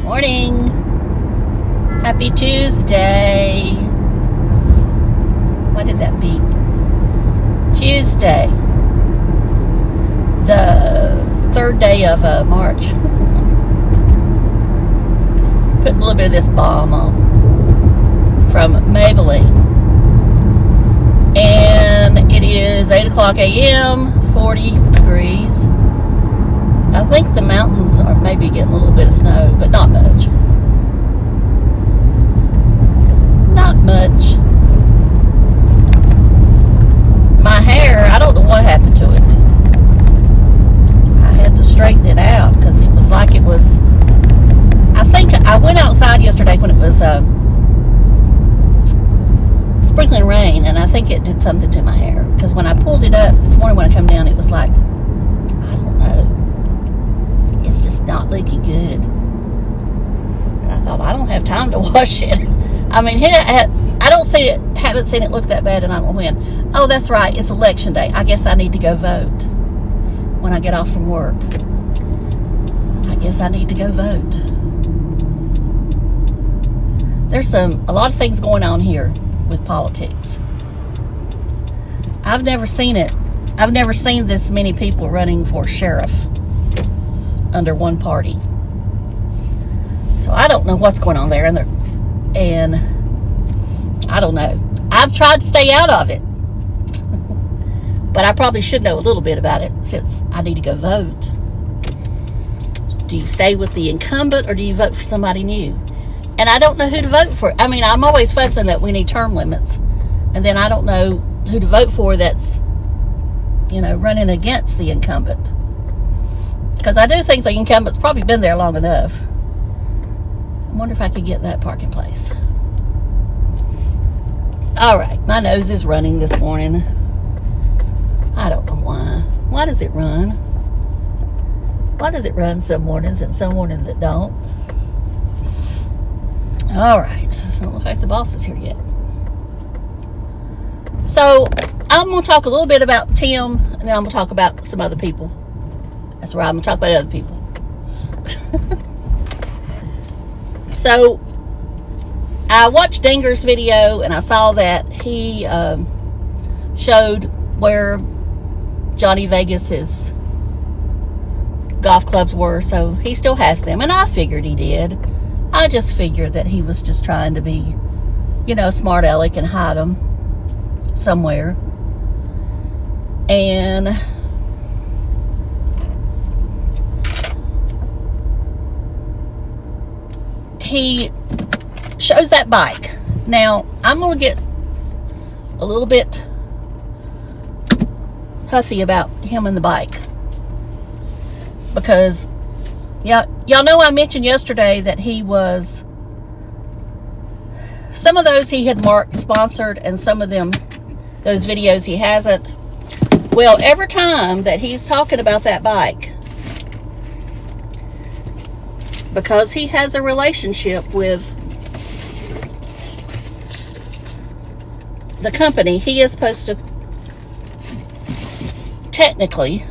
Morning. Happy Tuesday. Why did that beep? Tuesday. The third day of March. Put a little bit of this balm on from Maybelline. And it is 8 o'clock a.m., 40 degrees. I think the mountains are maybe getting a little bit of snow, but not much. Not much. My hair, I don't know what happened to it. I had to straighten it out because it was like it was... I think I went outside yesterday when it was sprinkling rain, and I think it did something to my hair. Because when I pulled it up this morning when I come down, it was like, I don't know. It's just not looking good. And I thought, I don't have time to wash it. I mean, I don't see it, haven't seen it look that bad, and I don't know when. Oh, that's right, it's election day. I guess I need to go vote when I get off from work. I guess I need to go vote. There's a lot of things going on here with politics. I've never seen it. I've never seen this many people running for sheriff under one party. So I don't know what's going on there. And I don't know. I've tried to stay out of it. But I probably should know a little bit about it since I need to go vote. Do you stay with the incumbent or do you vote for somebody new? And I don't know who to vote for. I mean, I'm always fussing that we need term limits. And then I don't know who to vote for that's, running against the incumbent. Because I do think the incumbent's probably been there long enough. I wonder if I could get that parking place. All right, my nose is running this morning. I don't know why. Why does it run? Why does it run some mornings and some mornings it don't? All right, don't look like the boss is here yet. So I'm going to talk a little bit about Tim, and then I'm going to talk about some other people. That's right, I'm going to talk about other people. So I watched Dinger's video, and I saw that he showed where Johnny Vegas's golf clubs were, so he still has them, and I figured he did. I just figured that he was just trying to be, smart aleck and hide them somewhere. And he shows that bike. Now, I'm going to get a little bit huffy about him and the bike. Because, y'all know I mentioned yesterday that he was... Some of those he had marked sponsored, and some of them, those videos, he hasn't. Well, every time that he's talking about that bike, because he has a relationship with the company, he is supposed to, technically,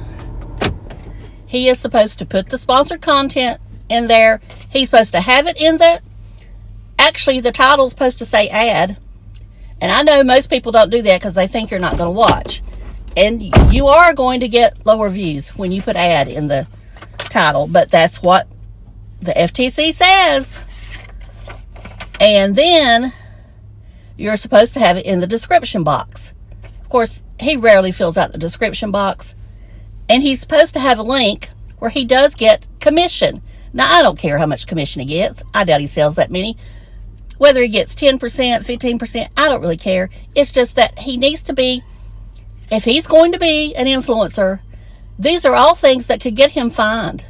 he is supposed to put the sponsored content in there. He's supposed to have it in actually the title's supposed to say ad. And I know most people don't do that because they think you're not going to watch. And you are going to get lower views when you put ad in the title, but that's what the FTC says. And then you're supposed to have it in the description box. Of course, he rarely fills out the description box. And he's supposed to have a link where he does get commission. Now, I don't care how much commission he gets. I doubt he sells that many. Whether he gets 10%, 15%, I don't really care. It's just that he needs to be, if he's going to be an influencer, these are all things that could get him fined.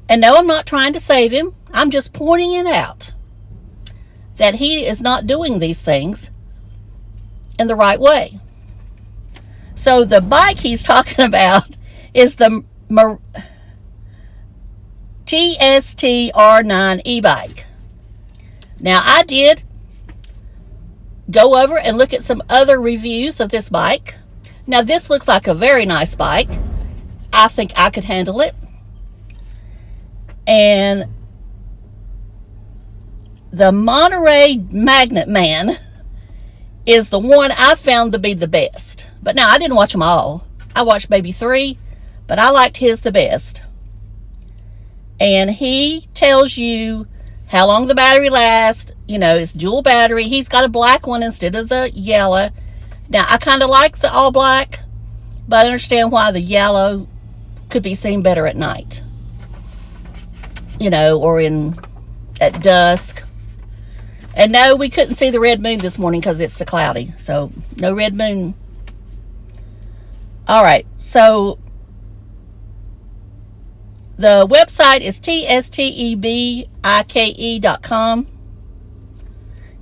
And no, I'm not trying to save him. I'm just pointing it out. That he is not doing these things in the right way. So the bike he's talking about is the TST R9 e-bike. Now, I did go over and look at some other reviews of this bike. Now, this looks like a very nice bike. I think I could handle it. And the Monterey Magnet Man is the one I found to be the best. But now, I didn't watch them all. I watched maybe 3, but I liked his the best. And he tells you how long the battery lasts. You know, it's dual battery. He's got a black one instead of the yellow. Now, I kind of like the all black, but I understand why the yellow could be seen better at night. You know, or at dusk. And no, we couldn't see the red moon this morning because it's so cloudy. So, no red moon. All right, so the website is tstebike.com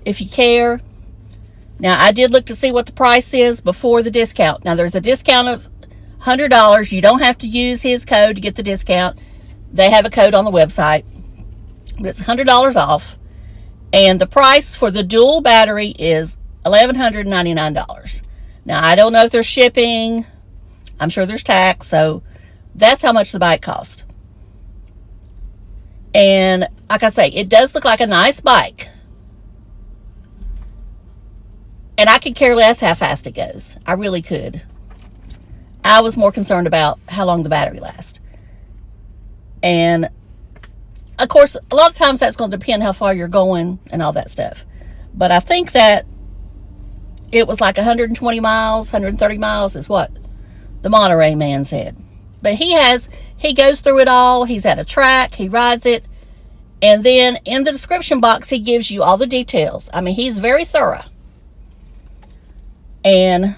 if you care. Now, I did look to see what the price is before the discount. Now, there's a discount of $100. You don't have to use his code to get the discount. They have a code on the website. But it's $100 off. And the price for the dual battery is $1,199. Now, I don't know if there's shipping. I'm sure there's tax. So, that's how much the bike cost. And, like I say, it does look like a nice bike. And I could care less how fast it goes. I really could. I was more concerned about how long the battery lasts. And, of course, a lot of times that's going to depend how far you're going and all that stuff. But I think that it was like 120 miles, 130 miles is what the Monterey Man said. But he goes through it all. He's at a track. He rides it. And then in the description box, he gives you all the details. I mean, he's very thorough. And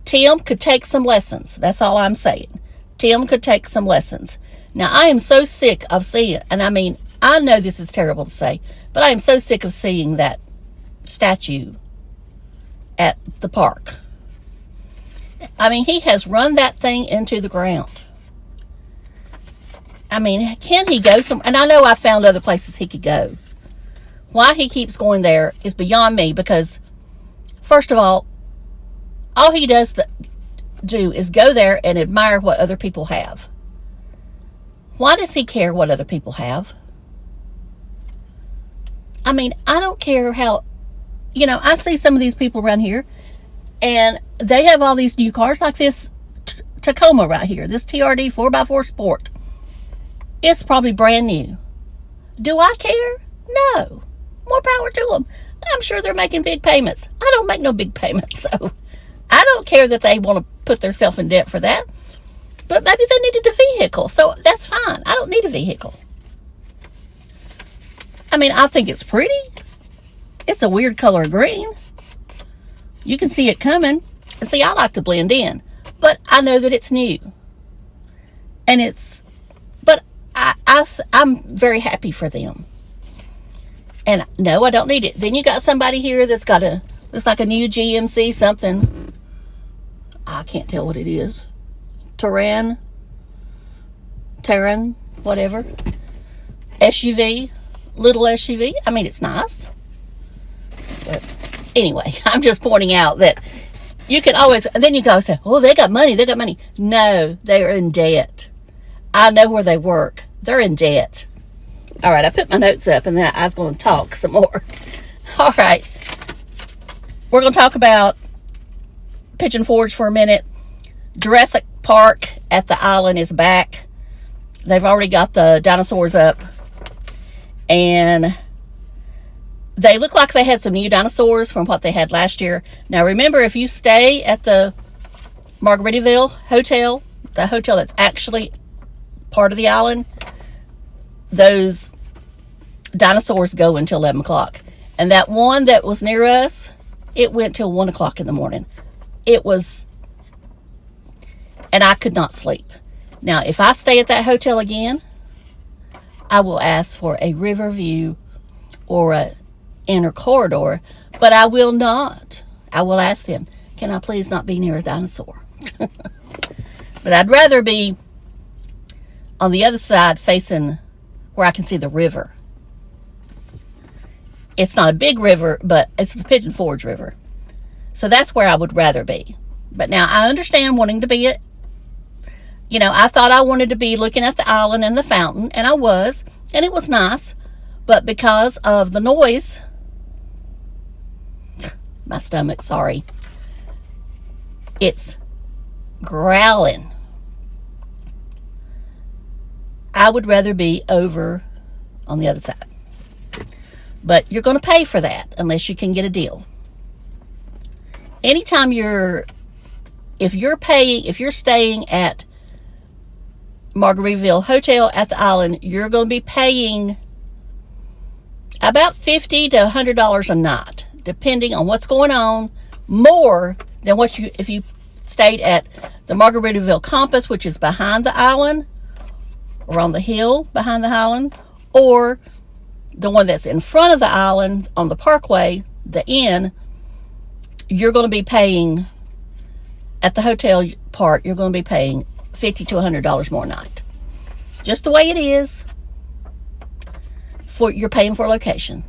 Tim could take some lessons. That's all I'm saying. Tim could take some lessons. Now, I am so sick of seeing, and I mean, I know this is terrible to say, but I am so sick of seeing that statue at the park. I mean, he has run that thing into the ground. I mean, can he go somewhere? And I know I found other places he could go. Why he keeps going there is beyond me, because first of all he does do is go there and admire what other people have. Why does he care what other people have? I mean, I don't care how, you know, I see some of these people around here and they have all these new cars like this Tacoma right here, this TRD 4x4 Sport. It's probably brand new. Do I care? No. More power to them. I'm sure they're making big payments. I don't make no big payments, so I don't care that they want to put themselves in debt for that. But maybe they needed a vehicle, so that's fine. I don't need a vehicle. I mean, I think it's pretty. It's a weird color of green. You can see it coming. And see, I like to blend in. But I know that it's new. And but I'm very happy for them. And no, I don't need it. Then you got somebody here that's got looks like a new GMC something. I can't tell what it is. Terran, whatever. SUV, little SUV. I mean, it's nice. But anyway, I'm just pointing out that you can always, and then you go say, oh, they got money. No, they're in debt. I know where they work. They're in debt. All right, I put my notes up and then I was going to talk some more. All right. We're going to talk about Pigeon Forge for a minute. Jurassic Park at the island is back. They've already got the dinosaurs up. And they look like they had some new dinosaurs from what they had last year. Now, remember, if you stay at the Margaritaville Hotel, the hotel that's actually part of the island, those dinosaurs go until 11 o'clock. And that one that was near us, it went till 1 o'clock in the morning. It was, and I could not sleep. Now, if I stay at that hotel again, I will ask for a river view or a inner corridor, but I will not. I will ask them, can I please not be near a dinosaur? But I'd rather be on the other side facing where I can see the river. It's not a big river, but it's the Pigeon Forge River. So that's where I would rather be. But now I understand wanting to be You know, I thought I wanted to be looking at the island and the fountain, and I was, and it was nice. But because of the noise, my stomach, sorry, it's growling. I would rather be over on the other side. But you're going to pay for that unless you can get a deal. Anytime if you're staying at Margaritaville Hotel at the island, you're going to be paying about $50 to $100 a night, depending on what's going on, more than if you stayed at the Margaritaville Campus, which is behind the island, or on the hill behind the island, or the one that's in front of the island on the parkway, the inn. You're going to be paying, at the hotel part, you're going to be paying $50 to $100 more a night. Just the way it is. You're paying for a location.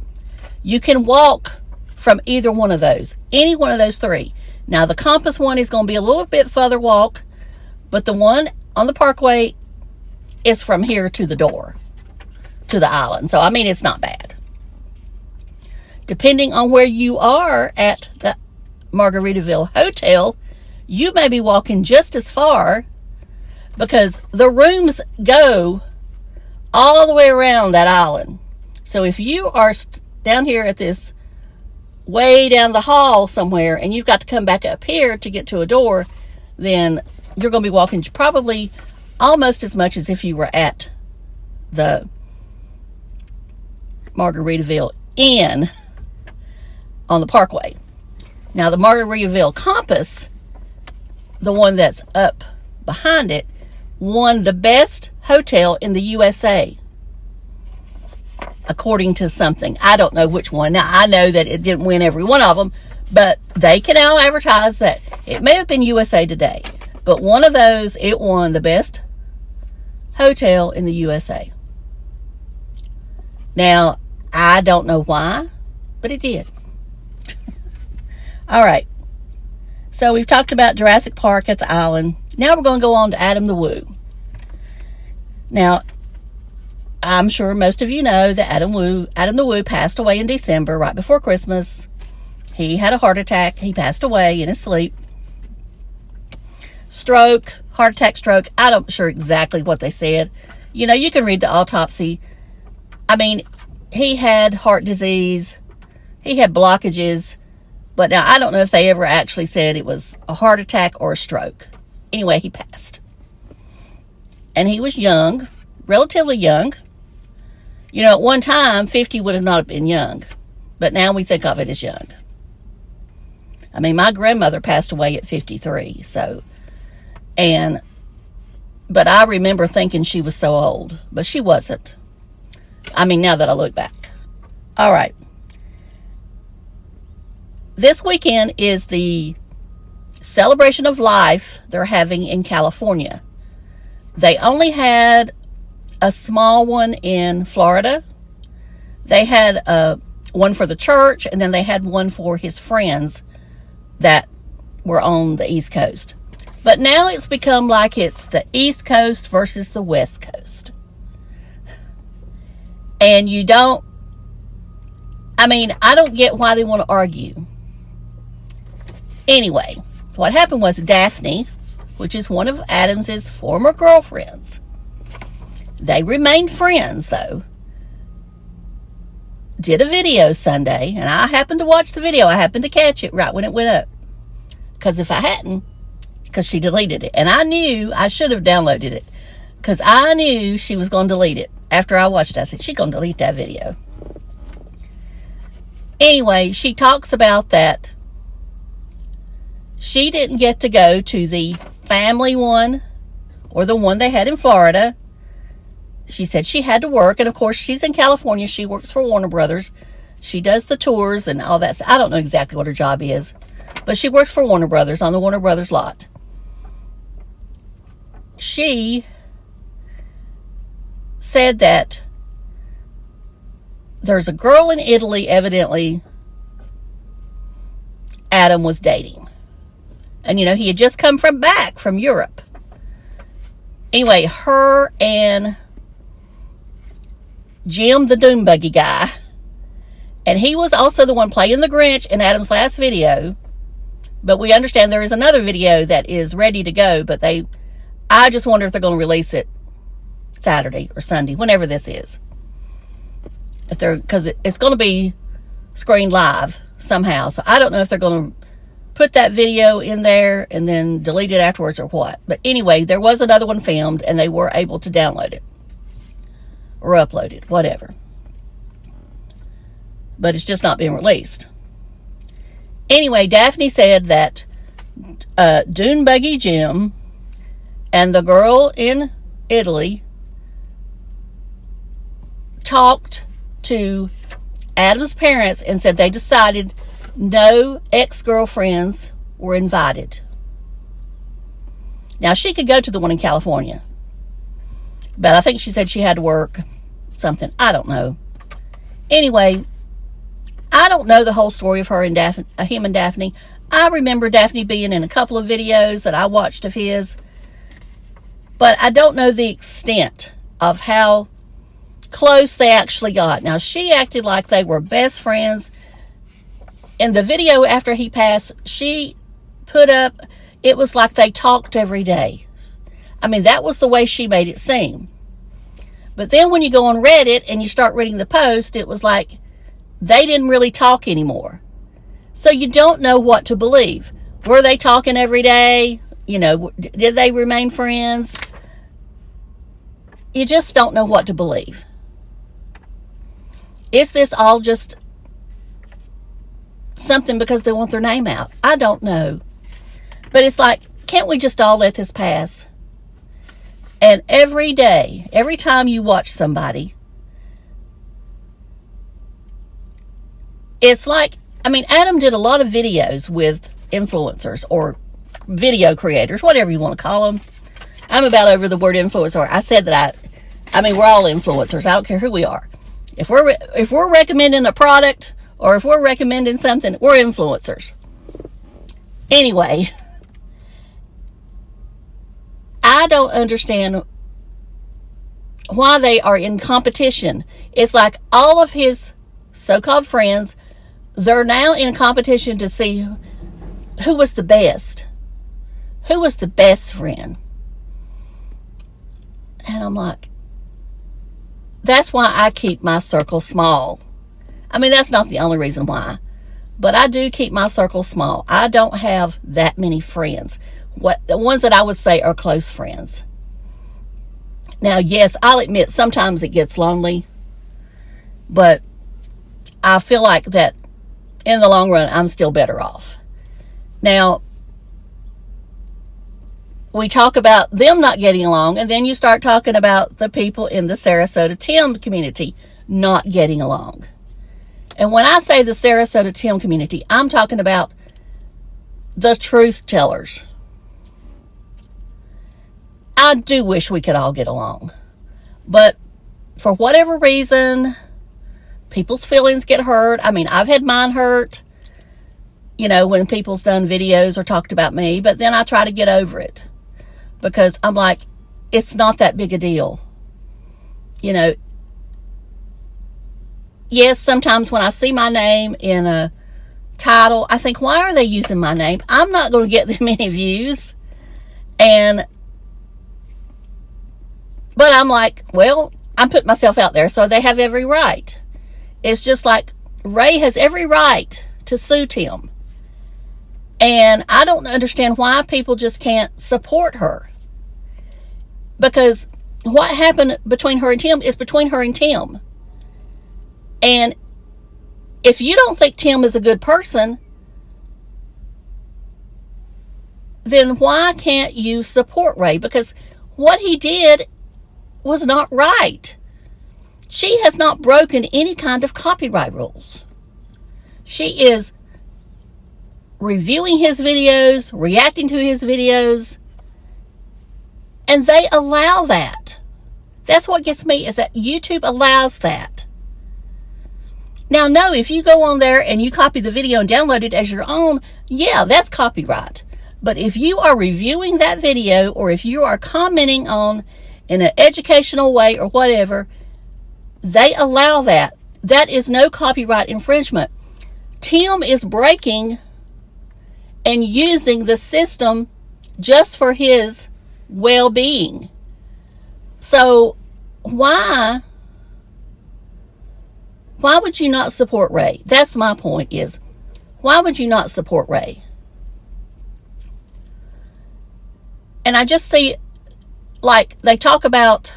You can walk from either one of those, any one of those three. Now, the Campus one is going to be a little bit further walk, but the one on the parkway is from here to the door, to the island. So, I mean, it's not bad. Depending on where you are at the Margaritaville Hotel, you may be walking just as far, because the rooms go all the way around that island. So if you are down here at this, way down the hall somewhere, and you've got to come back up here to get to a door, then you're going to be walking probably almost as much as if you were at the Margaritaville Inn on the parkway. Now, the Margaritaville Campus, the one that's up behind it, won the best hotel in the USA, according to something. I don't know which one. Now, I know that it didn't win every one of them, but they can now advertise that it may have been USA Today, but one of those, it won the best hotel in the USA. Now, I don't know why, but it did. All right. So we've talked about Jurassic Park at the island. Now we're going to go on to AdamtheWoo. Now, I'm sure most of you know that AdamtheWoo passed away in December, right before Christmas. He had a heart attack. He passed away in his sleep. Stroke, heart attack, stroke. I'm not sure exactly what they said. You know, you can read the autopsy. I mean, he had heart disease. He had blockages. But now, I don't know if they ever actually said it was a heart attack or a stroke. Anyway, he passed. And he was young, relatively young. You know, at one time, 50 would have not been young. But now we think of it as young. I mean, my grandmother passed away at 53, so... But I remember thinking she was so old. But she wasn't. I mean, now that I look back. All right. This weekend is the celebration of life they're having in California. They only had a small one in Florida. They had one for the church, and then they had one for his friends that were on the East Coast. But now it's become like it's the East Coast versus the West Coast. And I don't get why they want to argue. Anyway, what happened was Daphne, which is one of Adam's former girlfriends, they remained friends, though, did a video Sunday, and I happened to watch the video. I happened to catch it right when it went up. Because if I hadn't, because she deleted it. And I knew I should have downloaded it, because I knew she was going to delete it. After I watched it, I said, she's going to delete that video. Anyway, she talks about that she didn't get to go to the family one or the one they had in Florida. She said she had to work. And of course, she's in California. She works for Warner Brothers. She does the tours and all that. I don't know exactly what her job is, but she works for Warner Brothers on the Warner Brothers lot. She said that there's a girl in Italy, evidently, Adam was dating. And, you know, he had just come back from Europe. Anyway, her and Jim, the Doom Buggy guy, and he was also the one playing the Grinch in Adam's last video. But we understand there is another video that is ready to go, but I just wonder if they're going to release it Saturday or Sunday, whenever this is. Because it's going to be screened live somehow. So I don't know if they're going to put that video in there and then delete it afterwards or what. But anyway, there was another one filmed and they were able to download it or upload it, whatever. But it's just not being released. Anyway, Daphne said that Dune Buggy Jim and the girl in Italy talked to Adam's parents and said they decided no ex-girlfriends were invited. Now, she could go to the one in California, but I think she said she had to work something. I don't know. Anyway, I don't know the whole story of her and him and Daphne. I remember Daphne being in a couple of videos that I watched of his, but I don't know the extent of how close they actually got. Now, she acted like they were best friends. In the video after he passed, she put up, it was like they talked every day. I mean, that was the way she made it seem. But then when you go on Reddit and you start reading the post, it was like they didn't really talk anymore. So you don't know what to believe. Were they talking every day? You know, did they remain friends? You just don't know what to believe. Is this all just something because they want their name out? I don't know. But it's like, can't we just all let this pass? And every day, every time you watch somebody, it's like, I mean, Adam did a lot of videos with influencers or video creators, whatever you want to call them. I'm about over the word influencer. I said that I mean, we're all influencers. I don't care who we are. If we're recommending a product or if we're recommending something, we're influencers. Anyway, I don't understand why they are in competition. It's like all of his so-called friends, they're now in competition to see who was the best. Who was the best friend? And I'm like, that's why I keep my circle small. I mean, that's not the only reason why. But I do keep my circle small. I don't have that many friends. The ones that I would say are close friends. Now, yes, I'll admit sometimes it gets lonely. But I feel like that in the long run, I'm still better off. Now, we talk about them not getting along, and then you start talking about the people in the Sarasota Tim community not getting along. And when I say the Sarasota Tim community, I'm talking about the truth tellers. I do wish we could all get along. But for whatever reason, people's feelings get hurt. I mean, I've had mine hurt, you know, when people's done videos or talked about me. But then I try to get over it. Because I'm like, it's not that big a deal. You know, yes, sometimes when I see my name in a title, I think, why are they using my name? I'm not going to get them any views. But I'm like, well, I'm putting myself out there, so they have every right. It's just like Ray has every right to sue Tim. And I don't understand why people just can't support her. Because what happened between her and Tim is between her and Tim. And if you don't think Tim is a good person, then why can't you support Ray? Because what he did was not right. She has not broken any kind of copyright rules. She is reviewing his videos, reacting to his videos, and they allow that. That's what gets me, is that YouTube allows that. Now, no, if you go on there and you copy the video and download it as your own, yeah, that's copyright. But if you are reviewing that video, or if you are commenting on in an educational way or whatever, they allow that. That is no copyright infringement. Tim is breaking and using the system just for his well-being. So why would you not support Ray? That's my point, is why would you not support Ray? And I just see, like, they talk about,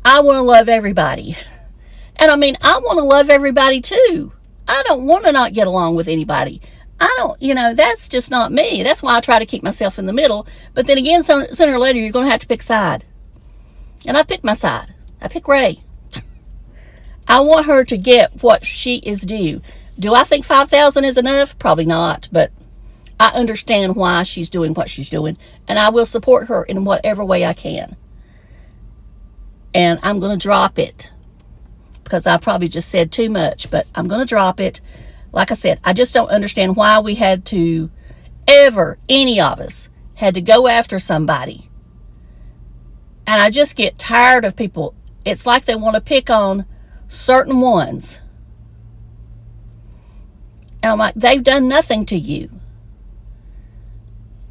I want to love everybody. And I mean, I want to love everybody too. I don't want to not get along with anybody. I don't, that's just not me. That's why I try to keep myself in the middle. But then again, sooner or later, you're going to have to pick a side. And I pick my side. I pick Ray. I want her to get what she is due. Do I think $5,000 is enough? Probably not. But I understand why she's doing what she's doing. And I will support her in whatever way I can. And I'm going to drop it, because I probably just said too much, but I'm going to drop it. Like I said, I just don't understand why we had to any of us had to go after somebody. And I just get tired of people. It's like they want to pick on certain ones. And I'm like, they've done nothing to you.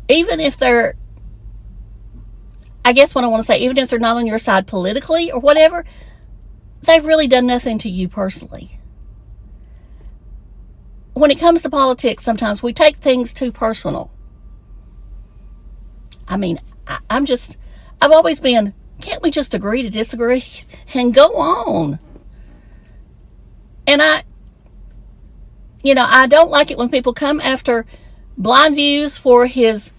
Even if they're, I guess what I want to say, even if they're not on your side politically or whatever, they've really done nothing to you personally. When it comes to politics, sometimes we take things too personal. I mean, I've always been, can't we just agree to disagree and go on? And I don't like it when people come after Blind Views for his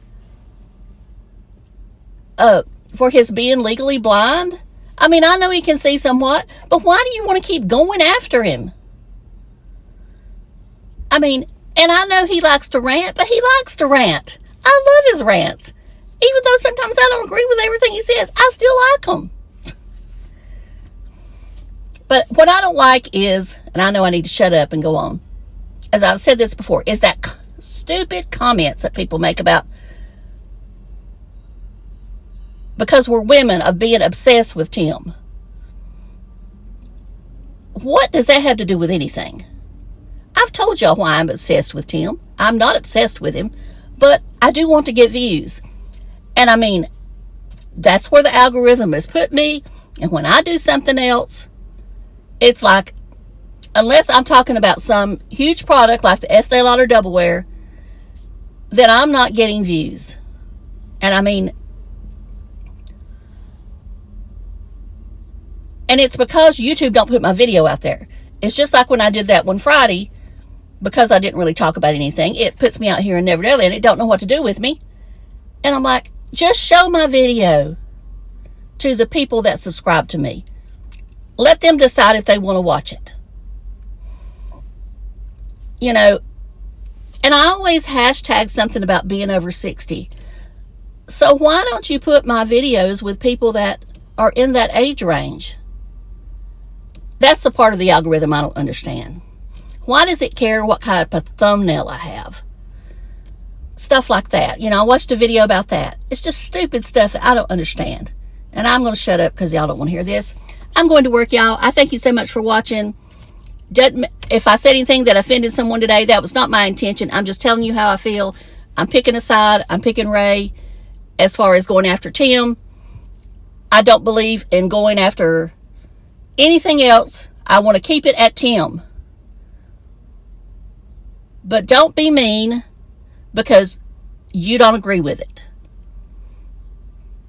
being legally blind. I mean, I know he can see somewhat, but why do you want to keep going after him? I mean, and I know he likes to rant, but he likes to rant. I love his rants. Even though sometimes I don't agree with everything he says, I still like him. But what I don't like is, and I know I need to shut up and go on, as I've said this before, is that stupid comments that people make about, because we're women, of being obsessed with Tim. What does that have to do with anything? I've told y'all why I'm obsessed with Tim. I'm not obsessed with him, but I do want to get views. And I mean, that's where the algorithm has put me. And when I do something else, it's like, unless I'm talking about some huge product like the Estee Lauder Doublewear, then I'm not getting views. And I mean, and it's because YouTube don't put my video out there. It's just like when I did that one Friday, because I didn't really talk about anything, it puts me out here in Neverland. It don't know what to do with me. And I'm like, just show my video to the people that subscribe to me. Let them decide if they want to watch it. And I always hashtag something about being over 60. So why don't you put my videos with people that are in that age range? That's the part of the algorithm I don't understand. Why does it care what kind of a thumbnail I have? Stuff like that. I watched a video about that. It's just stupid stuff that I don't understand. And I'm going to shut up because y'all don't want to hear this. I'm going to work, y'all. I thank you so much for watching. If I said anything that offended someone today, that was not my intention. I'm just telling you how I feel. I'm picking a side. I'm picking Ray as far as going after Tim. I don't believe in going after anything else. I want to keep it at Tim. But don't be mean because you don't agree with it.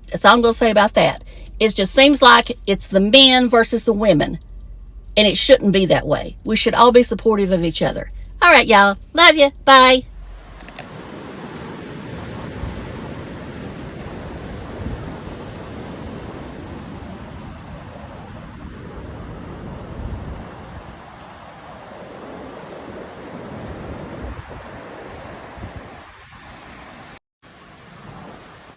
That's all I'm going to say about that. It just seems like it's the men versus the women. And it shouldn't be that way. We should all be supportive of each other. All right, y'all. Love you. Bye.